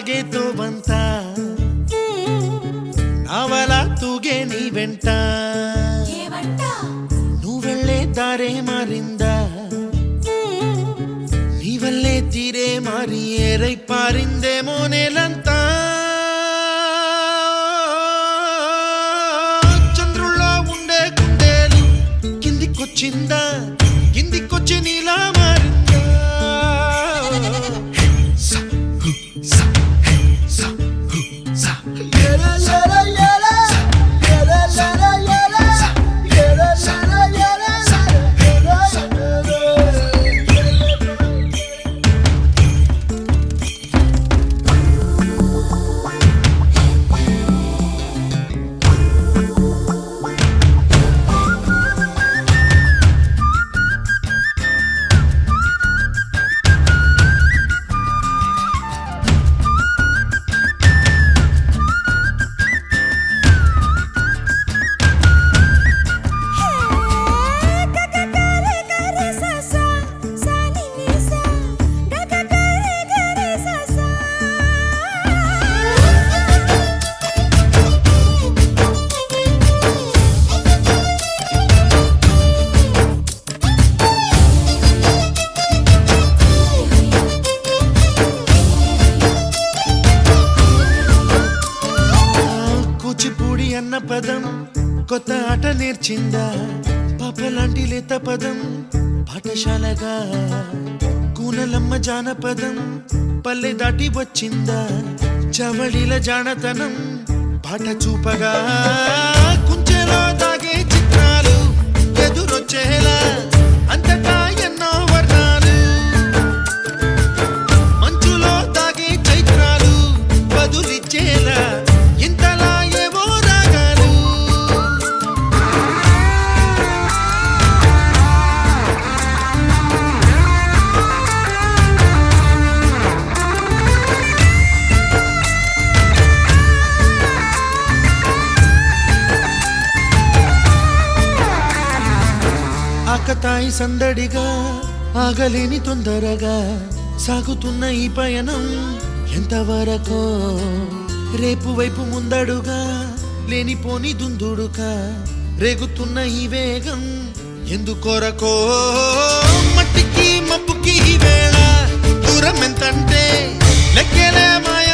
ಸಾಗೆ ತೋಬಂತ ನಾವಲ ತೂಗೆ ನೀ ವೆಂಟ నువ్వెళ్ళే దారే మారిందా నీవల్లే తీరే మారి ఏరై పారిందేమో నేలంతా చంద్రుల్లో ఉండే గుండెలు కిందికొచ్చిందా కిందికొచ్చి నీలా మారిందా కూచిపూడి అన్న పదం కొత్త ఆట నేర్చిందా పాపలాంటి లేత పదం పాఠశాలగా కూనలమ్మ జానపదం పల్లె దాటి వచ్చిందా చవళిల జానతనం పాట చూపగా కుంచెలో దాగే చిత్రాలు ఎదురొచ్చేలా అంతటా ఎన్నో వర్ణాలు మంచులో దాగే చైత్రాలు బదులిచ్చేలా ఇంతలా ఏవో రాగాలు ఆకతాయి సందడిగా ఆగలేని తొందరగా సాగుతున్న ఈ పయనం ఎంతవరకో రేపు వైపు ముందడుగా లేనిపోని దుందుడుగా రేగుతున్న ఈ వేగం ఎందుకొరకో మట్టికి మబ్బుకి ఈ వేళ దూరం ఎంతంటే లెక్కలే మాయ